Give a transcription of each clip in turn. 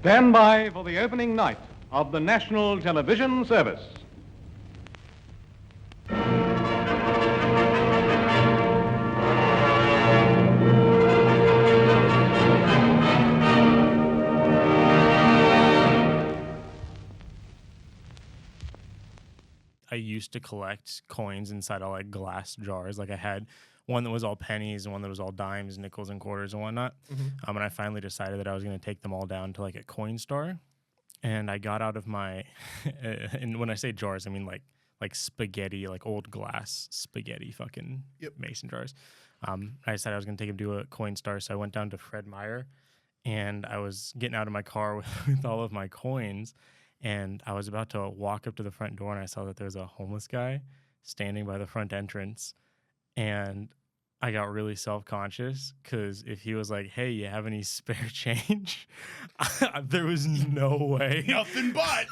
Stand by for the opening night of the National Television Service. I used to collect coins inside of like glass jars. Like I had one that was all pennies and one that was all dimes, nickels, and quarters and whatnot. And I finally decided that I was going to take them all down to like a Coinstar. And I got out of my, and when I say jars, I mean like spaghetti, like old glass spaghetti fucking mason jars. I decided I was going to take them to a Coinstar. So I went down to Fred Meyer and I was getting out of my car with all of my coins. And I was about to walk up to the front door, and I saw that there was a homeless guy standing by the front entrance. And I got really self-conscious because if he was like, hey, you have any spare change? There was no way. Nothing but.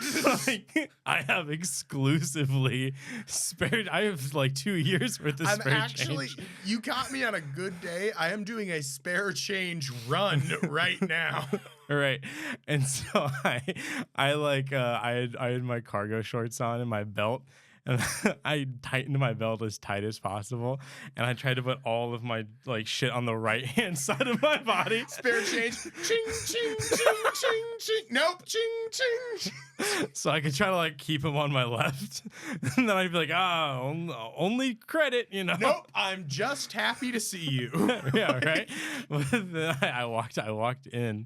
Like, I have exclusively spare. I have like 2 years worth of spare change. You caught me on a good day. I am doing a spare change run right now. Right. And so I had my cargo shorts on and my belt. And I tightened my belt as tight as possible, and I tried to put all of my like shit on the right hand side of my body. Spare change, ching ching ching ching ching. Nope, ching ching. So I could try to like keep him on my left, and then I'd be like, only credit, you know. Nope, I'm just happy to see you. Yeah, right. But then I walked in.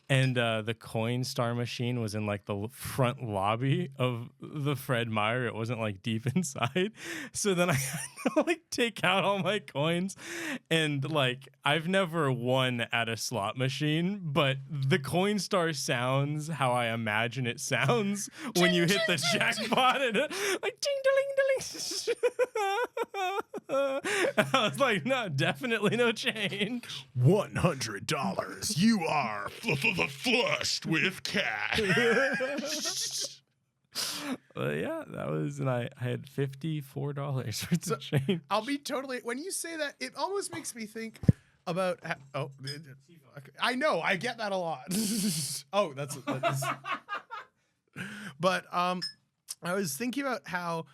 And the Coinstar machine was in like the front lobby of the Fred Meyer. It wasn't like deep inside. So then I had to like take out all my coins. And like I've never won at a slot machine, but the Coinstar sounds how I imagine it sounds when you hit the jackpot and like ding-a-ling-a-ling. I was like, no, definitely no change. $100. You are flushed with cash. Yeah, that was, and I had $54 worth of change. I'll be totally, when you say that, it almost makes me think about, I know, I get that a lot. Oh, that is. But I was thinking about how,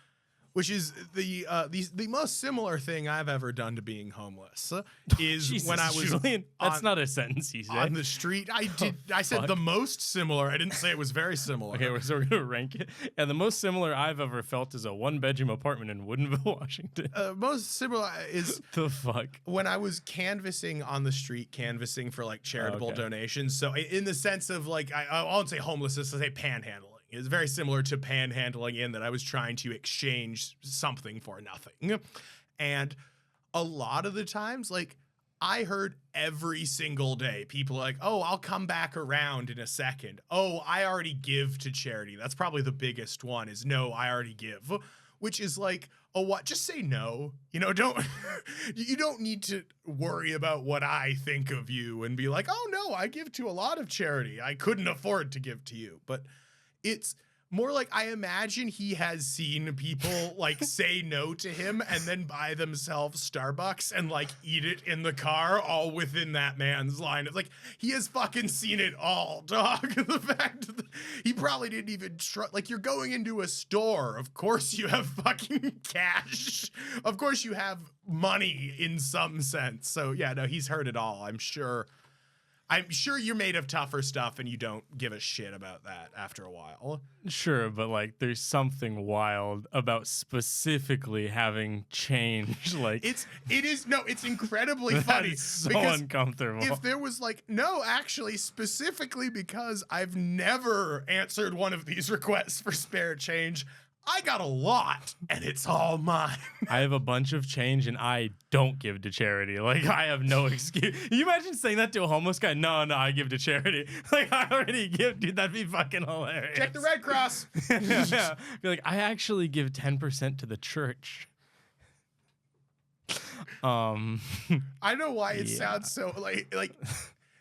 which is the most similar thing I've ever done to being homeless is Jesus, when I was Julian, that's not a sentence he said. on the street. I said the most similar. I didn't say it was very similar. Okay, so we're gonna rank it. And the most similar I've ever felt is a 1-bedroom apartment in Woodinville, Washington. Most similar is The fuck? when I was canvassing on the street, canvassing for like charitable donations. So in the sense of like, I won't say homelessness, I say panhandling. It's very similar to panhandling in that I was trying to exchange something for nothing. And a lot of the times, like, I heard every single day people like, oh, I'll come back around in a second. Oh, I already give to charity. That's probably the biggest one is no, I already give, which is like, oh, what? Just say no. You know, you don't need to worry about what I think of you and be like, oh no, I give to a lot of charity. I couldn't afford to give to you. But it's more like I imagine he has seen people like say no to him and then buy themselves Starbucks and like eat it in the car all within that man's line. It's like he has fucking seen it all, dog. The fact that he probably didn't even like you're going into a store. Of course you have fucking cash. Of course you have money in some sense. So yeah, no, he's heard it all. I'm sure you're made of tougher stuff and you don't give a shit about that after a while. Sure, but like there's something wild about specifically having change. Like it's incredibly funny. It's so uncomfortable. If there was like, no, actually specifically because I've never answered one of these requests for spare change, I got a lot, and it's all mine. I have a bunch of change, and I don't give to charity. Like, I have no excuse. Can you imagine saying that to a homeless guy? No, I give to charity. Like, I already give, dude. That'd be fucking hilarious. Check the Red Cross. Yeah. Be like, I actually give 10% to the church. I know why it sounds so, like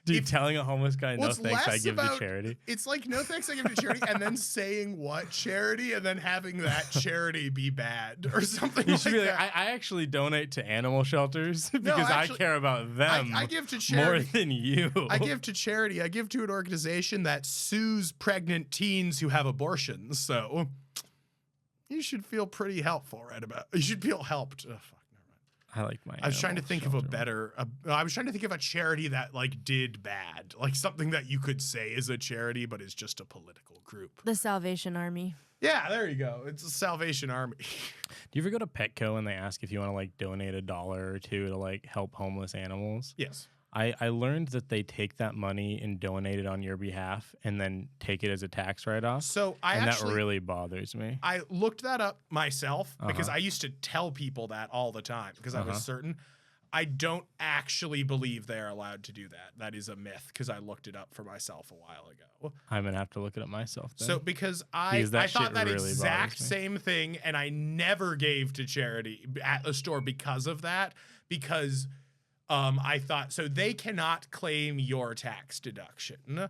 Dude, telling a homeless guy, no Well, it's thanks, I less give to about- charity. It's like, no thanks, I give to charity, and then saying what charity, and then having that charity be bad or something You like should be like, that. I actually donate to animal shelters because actually, I care about them I give to more charity. than you. I give to charity. I give to an organization that sues pregnant teens who have abortions. So you should feel pretty helpful right about. You should feel helped. Oh, fuck. I like my. I was trying to animal think of a shelter. better. I was trying to think of a charity that like did bad, like something that you could say is a charity, but is just a political group. The Salvation Army. Yeah, there you go. It's a Salvation Army. Do you ever go to Petco and they ask if you want to like donate $1 or $2 to like help homeless animals? Yes. I learned that they take that money and donate it on your behalf and then take it as a tax write-off. So that really bothers me. I looked that up myself because I used to tell people that all the time because I was certain. I don't actually believe they're allowed to do that. That is a myth because I looked it up for myself a while ago. I'm gonna have to look it up myself then. So because I that thought shit that really exact bothers me. same thing, and I never gave to charity at a store because of that. Because I thought so they cannot claim your tax deduction.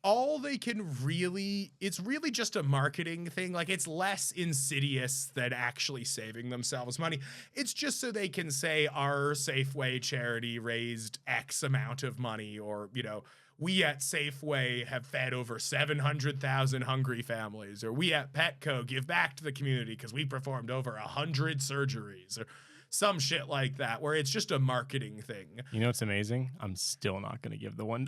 All they can really, it's really just a marketing thing. Like it's less insidious than actually saving themselves money. It's just so they can say our Safeway charity raised X amount of money, or, you know, we at Safeway have fed over 700,000 hungry families, or we at Petco give back to the community because we performed over 100 surgeries, or some shit like that, where it's just a marketing thing. You know what's amazing? I'm still not gonna give the $1.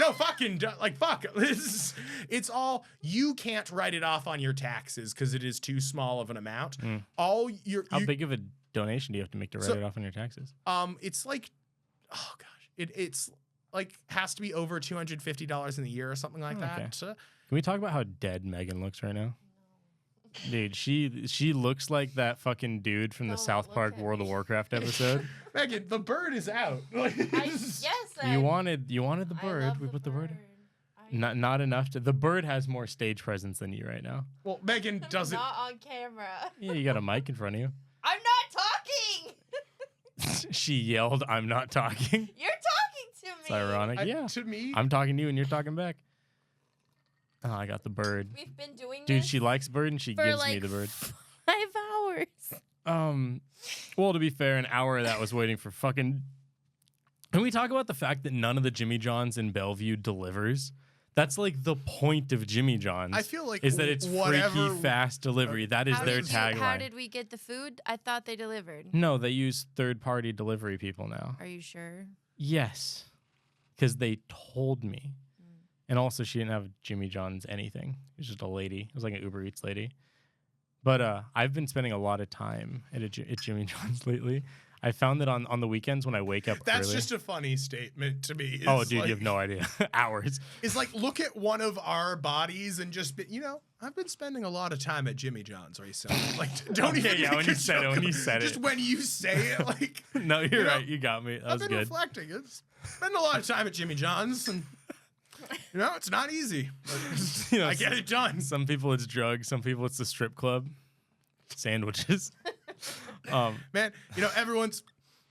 No, fucking, like, fuck. It's all, you can't write it off on your taxes because it is too small of an amount. All your, How big of a donation do you have to make to write it off on your taxes? it's like, oh gosh, it's like has to be over $250 in a year or something like that. Can we talk about how dead Megan looks right now? Dude, she looks like that fucking dude from the South Park World of Warcraft episode. Megan, the bird is out. You wanted the bird. We put the bird. Not enough to. The bird has more stage presence than you right now. Well, Megan doesn't. Not on camera. Yeah, you got a mic in front of you. I'm not talking. She yelled, "I'm not talking." You're talking to me. It's ironic. Yeah. To me, I'm talking to you and you're talking back. Oh, I got the bird. We've been doing Dude, this she likes bird and she for gives like me the bird. 5 hours. Well, to be fair, an hour of that was waiting for fucking. Can we talk about the fact that none of the Jimmy John's in Bellevue delivers? That's like the point of Jimmy John's. I feel like is that it's freaky fast delivery. That is their tagline. How did we get the food? I thought they delivered. No, they use third-party delivery people now. Are you sure? Yes, because they told me. And also, she didn't have Jimmy John's anything. It was just a lady. It was like an Uber Eats lady. But I've been spending a lot of time at Jimmy John's lately. I found that on the weekends when I wake up that's early. just a funny statement to me. Oh, dude, you have no idea. Hours. It's like, look at one of our bodies and just be, you know, I've been spending a lot of time at Jimmy John's recently. Like, don't even yeah, make when a you said it, joke when you about said just it. when you say it, like. No, you're know, right. You got me. That I've was been good. reflecting. It's spend a lot of time at Jimmy John's, and you know, it's not easy. But You know, I get it done. Some people it's drugs. Some people it's the strip club. Sandwiches. Man, you know, everyone's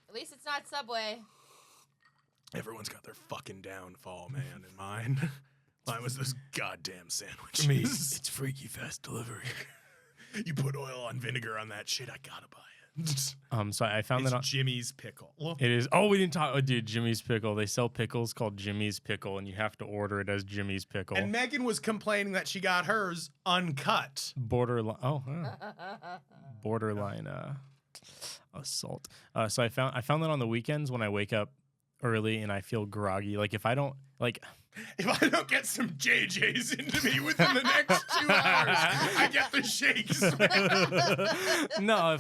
At least it's not Subway. got their fucking downfall, man, in mind. Mine was those goddamn sandwiches. It's freaky fast delivery. You put oil on vinegar on that shit, I gotta buy it. So I found It's that on, Jimmy's pickle. it is. Oh, we didn't talk. Oh, dude, Jimmy's pickle. They sell pickles called Jimmy's pickle, and you have to order it as Jimmy's pickle. And Megan was complaining that she got hers uncut. Borderline. Borderline assault. So I found that on the weekends when I wake up early and I feel groggy. Like if I don't If I don't get some JJs into me within the next 2 hours, I get the shakes. No,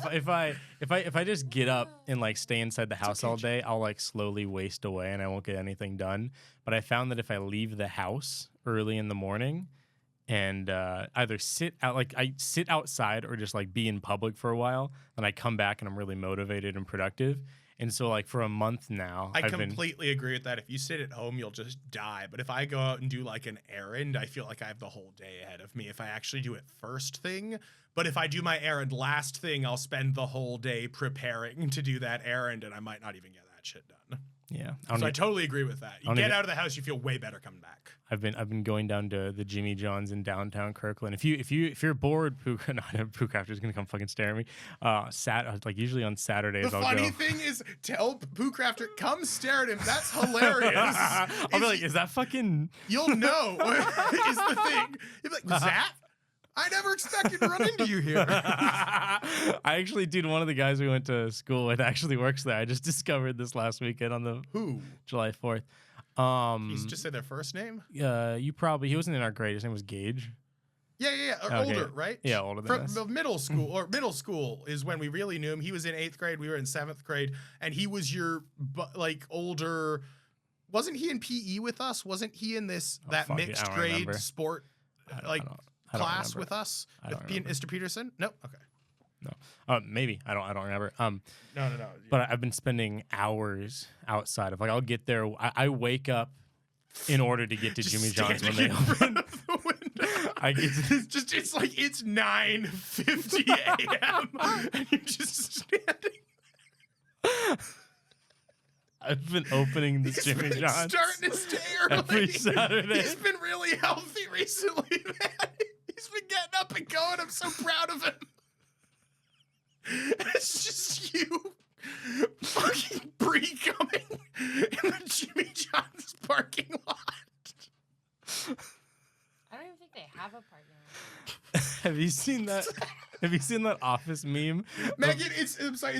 if I just get up and like stay inside the house all day, I'll like slowly waste away and I won't get anything done. But I found that if I leave the house early in the morning and either sit outside or just like be in public for a while, then I come back and I'm really motivated and productive. And so, like, for a month now, I completely agree with that. If you sit at home, you'll just die. But if I go out and do, like, an errand, I feel like I have the whole day ahead of me if I actually do it first thing. But if I do my errand last thing, I'll spend the whole day preparing to do that errand, and I might not even get that shit done. Yeah. So I totally agree with that. You get out of the house, you feel way better coming back. I've been going down to the Jimmy John's in downtown Kirkland. If you're bored, Poo Crafter's gonna come fucking stare at me. Like usually on Saturdays, The I'll funny go. thing is, tell Poo Crafter, come stare at him. That's hilarious. I'll be like, is that fucking? You'll know. Is the thing. You'll be like, Zack? I never expected to run into you here. I actually, dude, one of the guys we went to school with actually works there. I just discovered this last weekend on the Who? July 4th. You just say their first name? He wasn't in our grade. His name was Gage. Yeah. Or Okay. older, right? Yeah, older than us. From middle school, or middle school is when we really knew him. He was in 8th grade. We were in 7th grade. And he was your, like, older... Wasn't he in PE with us? Wasn't he in that mixed grade remember. sport, I like, don't class remember. with us? With Mr. Peterson? No? Okay. No. Maybe. I don't remember. No. But I've been spending hours outside of, like, I'll get there. I wake up in order to get to Jimmy John's when they open. The window. I get to this. Just it's like it's 9:50 a.m. and you're just standing. I've been opening this Jimmy John's Starting to stay early. every Saturday. He's been really healthy recently, man. He's been getting up and going. I'm so proud of him. It's just you fucking coming in the Jimmy John's parking lot. I don't even think they have a parking lot. Have you seen that? Have you seen that Office meme? Megan, it's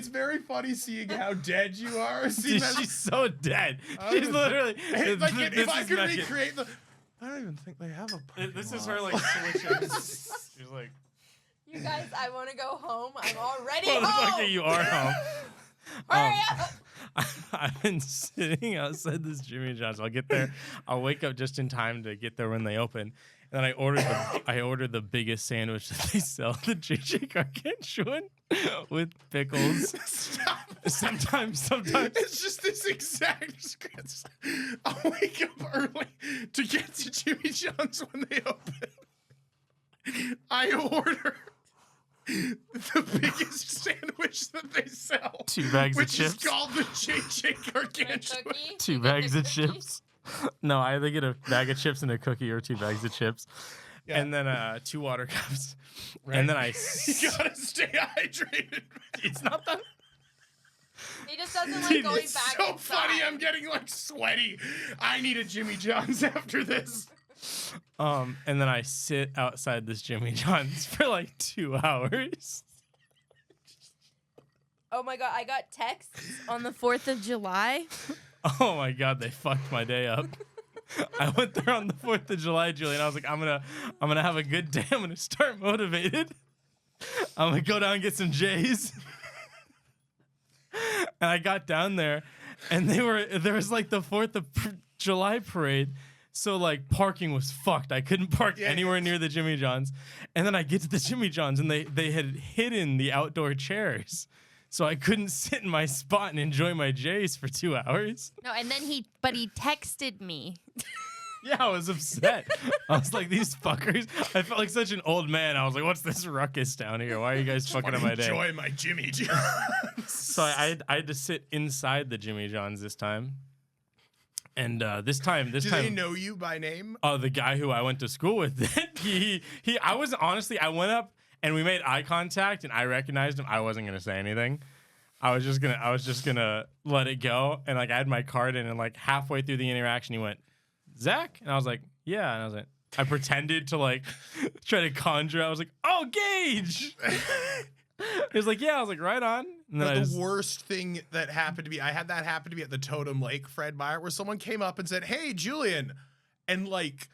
very funny seeing how dead you are. Dude, she's so dead. She's literally. Like, this if I is could Megan. recreate the... I don't even think they have a parking This is lot. her, like, switching. She's like, You guys, I want to go home. I'm already motherfucker, home. you are home. Hurry up. I've been sitting outside this Jimmy John's. I'll get there. I'll wake up just in time to get there when they open. And then I ordered the biggest sandwich that they sell, the JJ Gargantuan with pickles. Stop. Sometimes. It's just this exact script. I'll wake up early to get to Jimmy John's when they open. I order the biggest sandwich that they sell. 2 bags of which is chips. called the JJ And a Gargantuan. cookie. 2 You get bags the of cookie? chips. No, I either get a bag of chips and a cookie or 2 bags of chips. Yeah. And then 2 water cups. Right. And then You gotta stay hydrated. it's not that. He just doesn't like Dude, going It's back so inside. funny. I'm getting like sweaty. I need a Jimmy John's after this. And then I sit outside this Jimmy John's for like 2 hours. Oh my god, I got texts on the 4th of July. Oh my God, they fucked my day up. I went there on the 4th of July, Julian. I was like, I'm gonna have a good day. I'm gonna start motivated. I'm gonna go down and get some J's. And I got down there, and there was like the 4th of July parade. So like parking was fucked. I couldn't park anywhere near the Jimmy John's. And then I get to the Jimmy John's, and they had hidden the outdoor chairs. So I couldn't sit in my spot and enjoy my J's for 2 hours. No, and then he texted me. Yeah, I was upset. I was like, these fuckers. I felt like such an old man. I was like, what's this ruckus down here? Why are you guys fucking up my day? Enjoy my Jimmy John's. So I had to sit inside the Jimmy John's this time. And this time, Do they know you by name? the guy who I went to school with, I was honestly, I went up and we made eye contact and I recognized him. I wasn't gonna say anything. I was just gonna let it go. And like I had my card in, and like halfway through the interaction, he went, Zack? And I was like, yeah. And I was like, I pretended to like try to conjure. I was like, oh, Gage. He was like, yeah. I was like, right on. And then The worst thing that happened to me, I had that happen to me at the Totem Lake, Fred Meyer, where someone came up and said, hey, Julian. And like,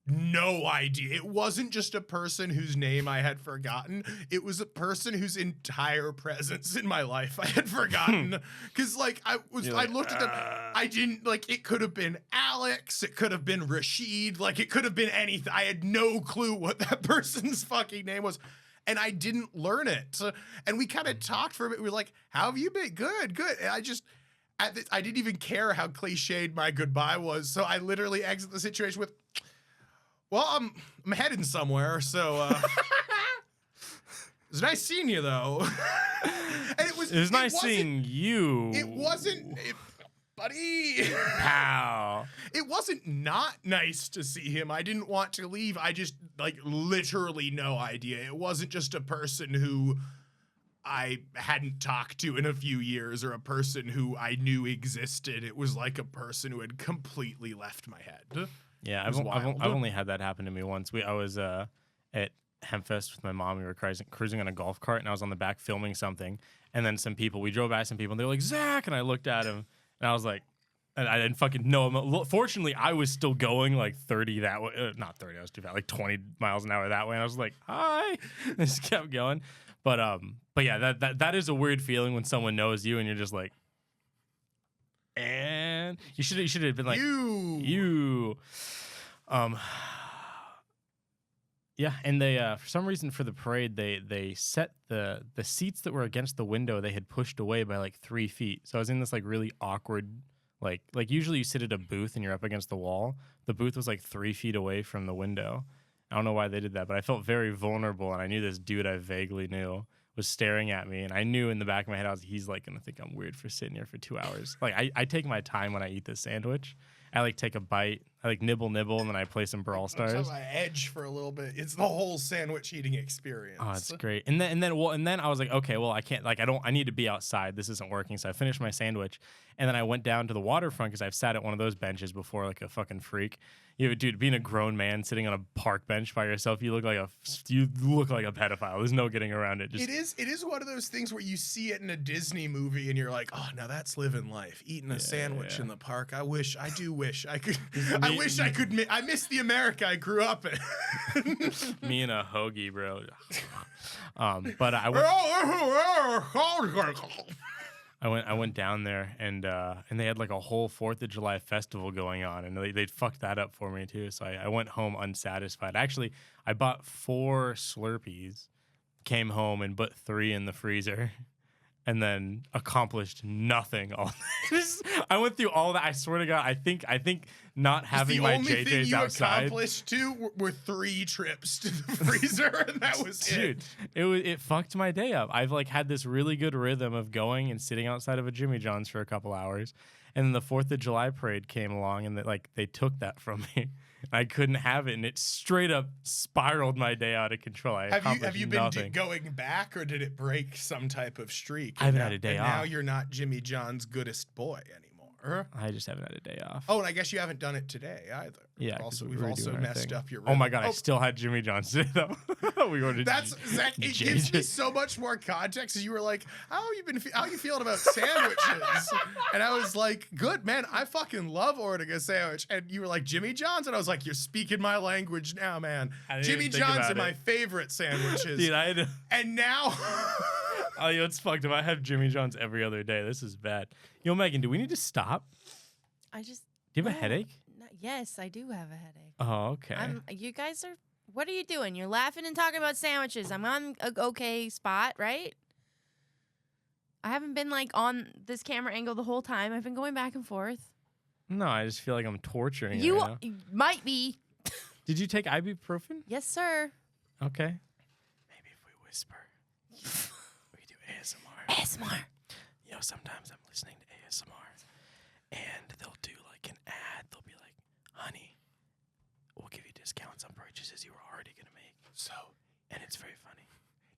no idea. It wasn't just a person whose name I had forgotten. It was a person whose entire presence in my life I had forgotten. Because like I looked at them. I didn't like. It could have been Alex. It could have been Rashid. Like it could have been anything. I had no clue what that person's fucking name was. And I didn't learn it. And we kind of talked for a bit. We were like, how have you been? Good. And I didn't even care how cliched my goodbye was. So I literally exit the situation with, well, I'm heading somewhere, so it was nice seeing you, though. And it was nice seeing you. It wasn't. buddy. Pow. It wasn't not nice to see him. I didn't want to leave. I just, like, literally no idea. It wasn't just a person who I hadn't talked to in a few years or a person who I knew existed. It was like a person who had completely left my head. Yeah, I've only had that happen to me once. I was at Hempfest with my mom. We were cruising on a golf cart, and I was on the back filming something. And then we drove by some people, and they were like, Zack! And I looked at him, and I was like, and I didn't fucking know him. Fortunately, I was still going like 30 that way. Not 30, I was too fast, like 20 miles an hour that way. And I was like, hi! And just kept going. But yeah, that is a weird feeling when someone knows you, and you're just like, and you should have been like, you. Yeah, and they for some reason for the parade they set the seats that were against the window, they had pushed away by like 3 feet. So I was in this like really awkward like usually you sit at a booth and you're up against the wall. The booth was like 3 feet away from the window. I don't know why they did that, but I felt very vulnerable, and I knew this dude I vaguely knew was staring at me, and I knew in the back of my head he's like gonna think I'm weird for sitting here for 2 hours. Like I take my time when I eat this sandwich. I like take a bite, I like nibble, and then I play some Brawl Stars. I edge for a little bit. It's the whole sandwich eating experience. Oh, it's great. And then I was like, okay, well I can't, like I need to be outside. This isn't working. So I finished my sandwich, and then I went down to the waterfront because I've sat at one of those benches before, like a fucking freak. Dude, being a grown man sitting on a park bench by yourself, you look like a pedophile. There's no getting around it. It is one of those things where you see it in a Disney movie and you're like, oh, now that's living life, eating a sandwich in the park. I wish I could. I miss the America I grew up in. Me and a hoagie, bro. But I went down there, and they had like a whole 4th of July festival going on, and they fucked that up for me too. So I went home unsatisfied. Actually, I bought 4 Slurpees, came home and put 3 in the freezer, and then accomplished nothing all I went through all that. I swear to God, I think not having my JJs outside. The only thing you accomplished too were 3 trips to the freezer, and that was Dude, it fucked my day up. I've like had this really good rhythm of going and sitting outside of a Jimmy John's for a couple hours, and then the 4th of July parade came along, and they took that from me. I couldn't have it, and it straight up spiraled my day out of control. Have you been going back, or did it break some type of streak? I haven't had a day off. Now you're not Jimmy John's goodest boy anymore. I just haven't had a day off. Oh, and I guess you haven't done it today either. Yeah, we've also messed up your rhythm. Oh my God, I still had Jimmy John's today though. We ordered. Zach. It gives me so much more context. You were like, how you feeling about sandwiches? And I was like, good man. I fucking love ordering a sandwich. And you were like, Jimmy John's, and I was like, you're speaking my language now, man. Jimmy John's are my favorite sandwiches. Dude, and now. Oh, it's fucked up. I have Jimmy John's every other day. This is bad. Yo, Megan, do we need to stop? Do you have a headache? Yes, I do have a headache. Oh, okay. You guys are. What are you doing? You're laughing and talking about sandwiches. I'm on a okay spot, right? I haven't been like on this camera angle the whole time. I've been going back and forth. No, I just feel like I'm torturing you. Right now. Might be. Did you take ibuprofen? Yes, sir. Okay. Maybe if we whisper, we do ASMR. ASMR. You know, sometimes I'm listening to ASMR, and they'll do like an ad. They'll be like, "Honey, we'll give you discounts on purchases you were already gonna make." So, and it's very funny.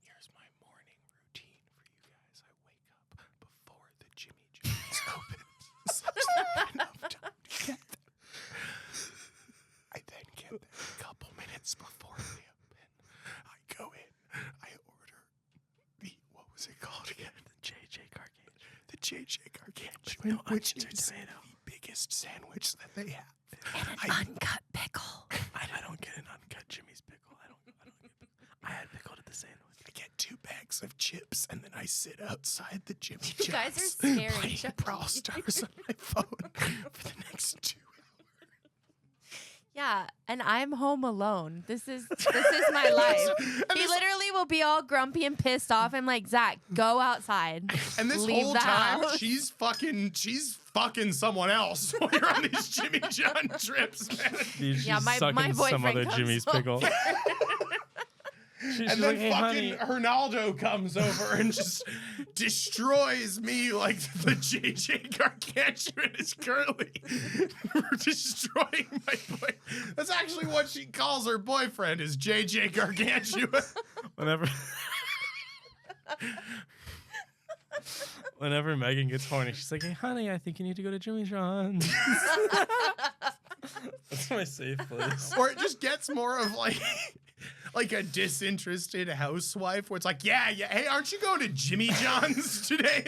Here's my morning routine for you guys. I wake up before the Jimmy John's opens. So enough time to get there. I then get there a couple minutes before they open. I go in. I order what was it called again? The JJ Gargantuan. The JJ Gargantuan, which is the biggest sandwich that they have. And an uncut pickle. I don't get an uncut Jimmy's pickle. I had pickled at the sandwich. I get 2 bags of chips, and then I sit outside the Jimmy You John's guys are scary. playing Brawl Stars on my phone for the next 2 hours. Yeah, and I'm home alone. This is my life. He literally will be all grumpy and pissed off. I'm like, Zack, go outside. And this Leave whole the time, house. she's fucking someone else when you're on these Jimmy John trips, man. Dude, Yeah, she's my sucking some boyfriend other comes Jimmy's over. pickle. And then like, "Hey, fucking honey." Ronaldo comes over and just destroys me like the JJ Gargantuan is currently destroying my boy. That's actually what she calls her boyfriend, is JJ Gargantuan. Whenever Megan gets horny, she's like, "Hey, honey, I think you need to go to Jimmy John's." That's my safe place. Or it just gets more of like a disinterested housewife where it's like, yeah, hey, aren't you going to Jimmy John's today?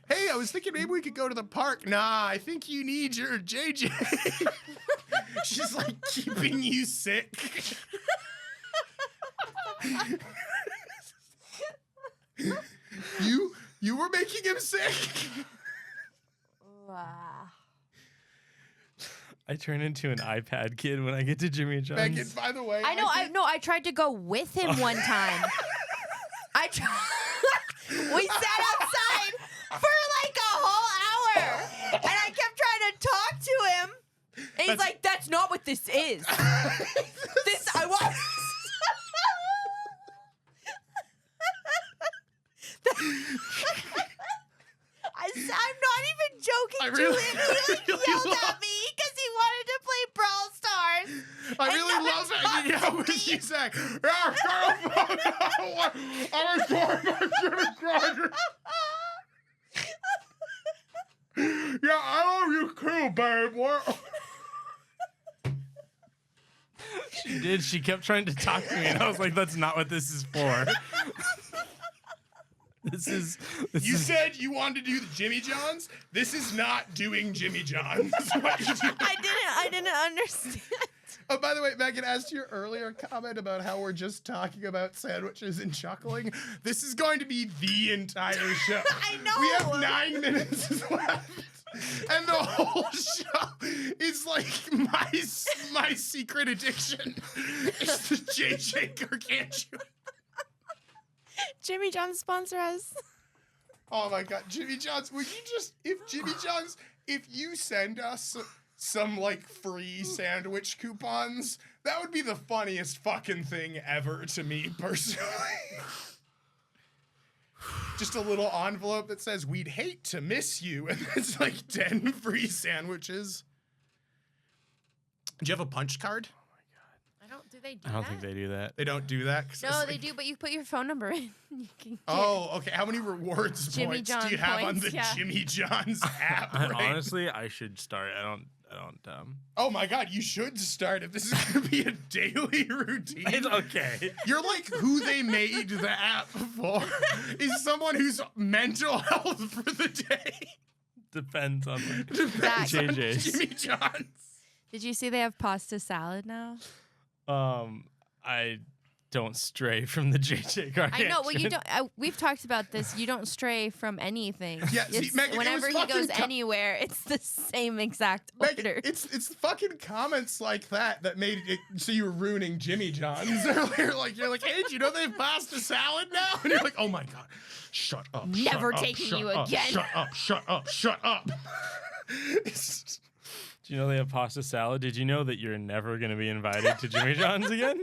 Hey, I was thinking maybe we could go to the park. Nah, I think you need your JJ. She's like keeping you sick. You were making him sick. Wow. I turn into an iPad kid when I get to Jimmy John's. Megan, by the way, I tried to go with him one time. We sat outside for like a whole hour, and I kept trying to talk to him, and he's like, "That's not what this is. I want." I'm not even joking, Julian. He yelled at me because he wanted to play Brawl Stars. I really love hanging out with you, Zack. Yeah, I love you too, babe. What? She did. She kept trying to talk to me, and I was like, "That's not what this is for." You said you wanted to do the Jimmy John's. This is not doing Jimmy John's. I didn't understand. Oh, by the way, Megan, as to your earlier comment about how we're just talking about sandwiches and chuckling, this is going to be the entire show. I know. We have 9 minutes left. And the whole show is like my secret addiction. It's the JJ Gargantuan. Jimmy John's sponsor us. Oh my God, Jimmy John's, would you just, if you send us some like free sandwich coupons, that would be the funniest fucking thing ever to me personally. Just a little envelope that says, "We'd hate to miss you," and it's like 10 free sandwiches. Do you have a punch card? Do they do I don't that? think they do that. They don't do that? No, they do, but you put your phone number in. You can get Okay. How many rewards Jimmy points John do you have on points, the yeah. Jimmy John's app? Right? Honestly, I should start. I don't. Oh my God, you should start if this is going to be a daily routine. It's okay. You're like who they made the app for. Is someone who's mental health for the day. Depends on Depends on JJ's. Jimmy John's. Did you see they have pasta salad now? I don't stray from the JJ Gargantuan. I know. Well, you don't. We've talked about this. You don't stray from anything. Yeah, see, It's- Megan, it whenever was he goes fucking anywhere, it's the same exact Megan, order. it's fucking comments like that made it so you were ruining Jimmy John's earlier. Like you're like, hey, do you know they have pasta salad now? And you're like, oh my God, shut up. Never shut taking up, you shut up, again. Shut up, shut up, shut up. Do you know they have pasta salad? Did you know that you're never going to be invited to Jimmy John's again?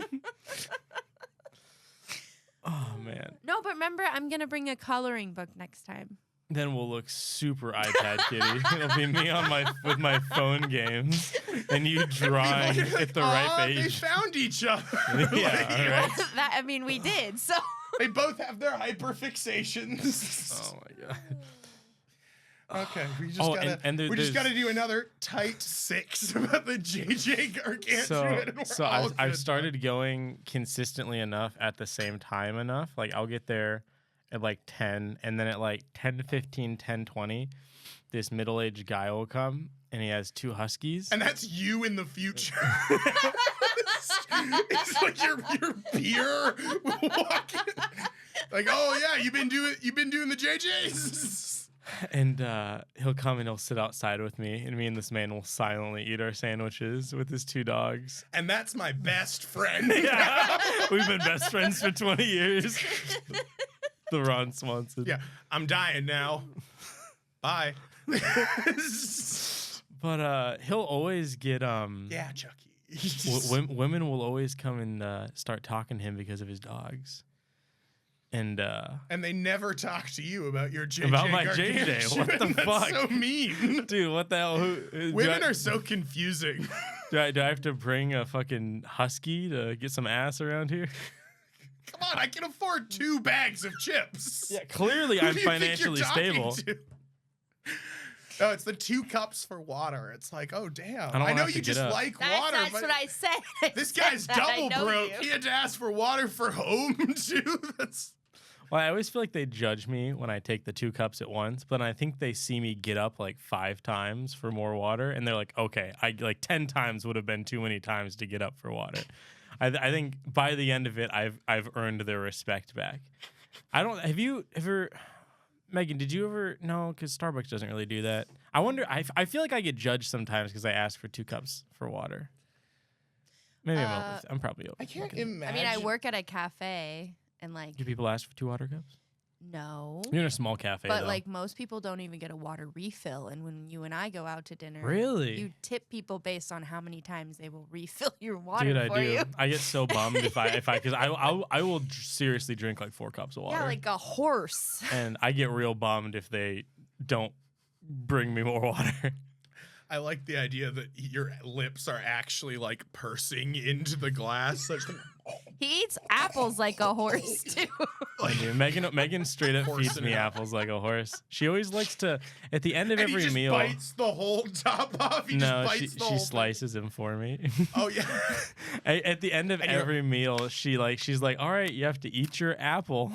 Oh, man. No, but remember, I'm gonna bring a coloring book next time. Then we'll look super iPad kitty. It'll be me with my phone games and you drawing at the ripe They age. found each other. Yeah, all right. We did. So They both have their hyperfixations. Oh my God. Okay, we just Oh, gotta and we just there's- gotta do another tight 6 about the JJ Gargantuan. and we're So all I've good. started going consistently enough at the same time enough. Like I'll get there at like 10, and then at like 10:15, 10:20, this middle-aged guy will come, and he has 2 huskies. And that's you in the future. It's like your peer walking. Like, oh yeah, you've been doing the JJs. And he'll come and he'll sit outside with me, and me and this man will silently eat our sandwiches with his 2 dogs. And that's my best friend. Yeah, we've been best friends for 20 years. The Ron Swanson. Yeah, I'm dying now. Bye. But he'll always get Yeah, Chucky. Women will always come and start talking to him because of his dogs. And they never talk to you about your JJ about my Gargantuan. JJ. What the fuck? That's so mean. Dude, what the hell? Women are so confusing. Do I have to bring a fucking husky to get some ass around here? Come on, I can afford 2 bags of chips. Yeah, clearly Who I'm do you think financially you're talking stable. to? No, it's the 2 cups for water. It's like, oh damn. I don't I know have to you get just up. like That's, water, that's but what I said. this guy's double broke. You. He had to ask for water for home too. Well, I always feel like they judge me when I take the 2 cups at once, but I think they see me get up like 5 times for more water, and they're like, okay, I like 10 times would have been too many times to get up for water. I think by the end of it, I've earned their respect back. Have you ever, Megan? Did you ever? No, because Starbucks doesn't really do that. I wonder. I feel like I get judged sometimes because I ask for 2 cups for water. Maybe I'm probably over. I can't imagine. I mean, I work at a cafe, and like, Do people ask for 2 water cups? no. You're in a small cafe, But though. like most people don't even get a water refill, and when you and I go out to dinner, Really? you tip people based on how many times they will refill your water Dude, I for do. you. I get so bummed because I will seriously drink like 4 cups of water. Yeah, like a horse. And I get real bummed if they don't bring me more water. I like the idea that your lips are actually like pursing into the glass. He eats apples like a horse too. Megan straight up Horse feeds and me a- apples like a horse. She always likes to, at the end of And he every just meal. bites the whole top off. He No, just she bites the whole thing. slices them for me. Oh yeah. At the end of And you're- every meal, she's like, all right, you have to eat your apple,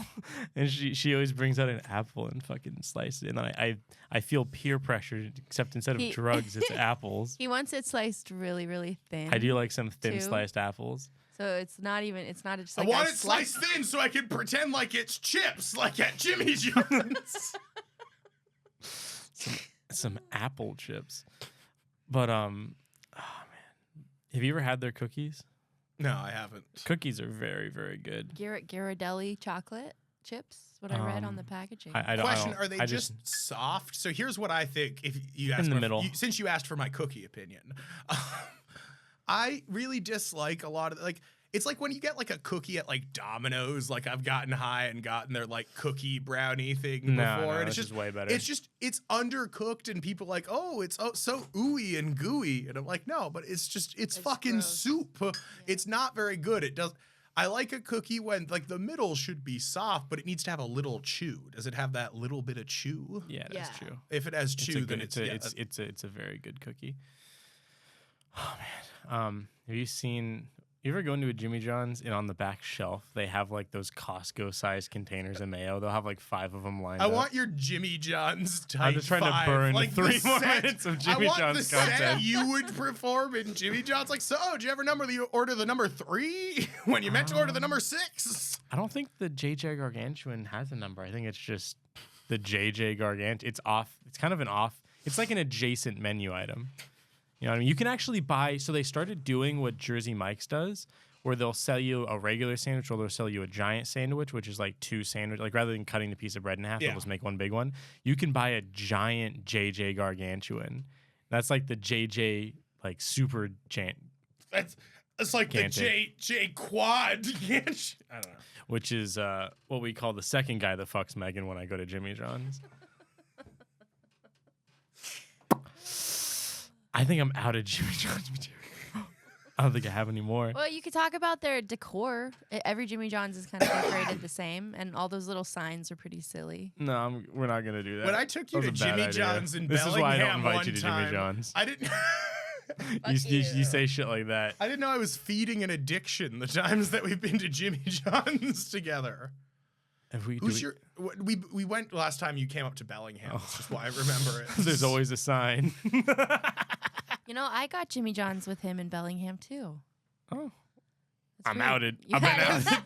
and she always brings out an apple and fucking slices it. And then I feel peer pressure, except instead of drugs, it's apples. He wants it sliced really, really thin. I do like some thin too. sliced apples. So it's not just I like want a it sliced thin so I can pretend like it's chips, like at Jimmy John's. Some apple chips. But oh man, have you ever had their cookies? No, I haven't. Cookies are very, very good. Ghirardelli chocolate chips. What I read on the packaging. I don't. Question: Are they I just soft? So here's what I think. If you asked in the middle, since you asked for my cookie opinion, I really dislike a lot of like. It's like when you get like a cookie at like Domino's. Like I've gotten high and gotten their like cookie brownie thing before. No, and it's just way better. It's undercooked and people are like, oh, it's so ooey and gooey, and I'm like, no, but it's fucking gross. soup. Yeah. It's not very good. It does. I like a cookie when like the middle should be soft, but it needs to have a little chew. Does it have that little bit of chew? Yeah, that's Yeah. true. If it has chew, then it's a very good cookie. Oh man, have you seen? You ever go into a Jimmy John's and on the back shelf they have like those Costco-sized containers of mayo? They'll have like 5 of them lined up. I want your Jimmy John's type. I'm just trying to burn like 3 the more set- minutes of Jimmy I want John's the content. set you would perform in Jimmy John's. Like, so, do you ever order the number 3 when you meant to order the number 6? I don't think the JJ Gargantuan has a number. I think it's just the JJ Gargant. It's off. It's kind of an off. It's like an adjacent menu item. You know what I mean? You can actually buy. So they started doing what Jersey Mike's does, where they'll sell you a regular sandwich or they'll sell you a giant sandwich, which is like 2 sandwiches. Like rather than cutting the piece of bread in half, they'll just make one big one. You can buy a giant JJ Gargantuan. That's like the JJ like super giant. It's like Gigantic. the J quad. I don't know. Which is what we call the second guy that fucks Megan when I go to Jimmy John's. I think I'm out of Jimmy John's material. I don't think I have any more. Well, you could talk about their decor. Every Jimmy John's is kind of decorated the same, and all those little signs are pretty silly. No, we're not gonna do that. When I took you That to was a bad Jimmy idea. John's in This is why I don't Bellingham invite one you to time, Jimmy John's. I didn't. You say shit like that. I didn't know I was feeding an addiction the times that we've been to Jimmy John's together. We went last time you came up to Bellingham. That's just why I remember it. There's always a sign. You know, I got Jimmy John's with him in Bellingham too. Oh. That's I'm weird. outed. You I've been had outed.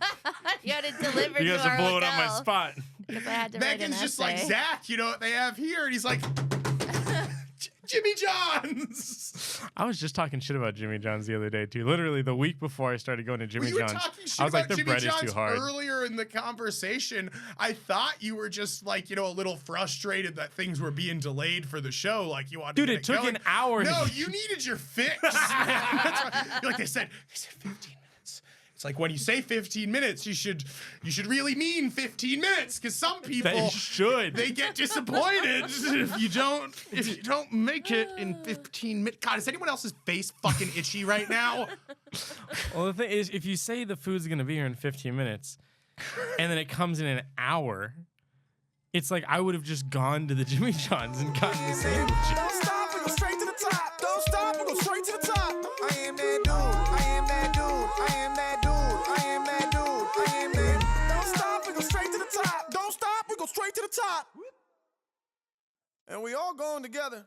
You had it delivered You to guys our are blowing up my hotel spot. because I had to write an Megan's just like, essay. Zack, you know what they have here? And he's like, Jimmy John's. I was just talking shit about Jimmy John's the other day too. Literally the week before I started going to Jimmy You were John's, talking shit I was like, about the Jimmy bread John's is too hard. earlier in the conversation. I thought you were just like, a little frustrated that things were being delayed for the show. Like you wanted Dude, to it get took going. an hour. No, you needed your fix. That's right. Like they said 15 minutes. It's like when you say 15 minutes, you should really mean 15 minutes, because some people they get disappointed if you don't make it in 15 minutes. God, is anyone else's face fucking itchy right now? Well, the thing is, if you say the food's gonna be here in 15 minutes, and then it comes in an hour, it's like I would have just gone to the Jimmy John's and gotten the sandwich. Don't stop, we go straight to the top. Don't stop, we go straight to the top. I am that dude. I am that dude. I am that dude. I am that dude. I am that. Don't stop, we go straight to the top. Don't stop, we go straight to the top. And we all going together.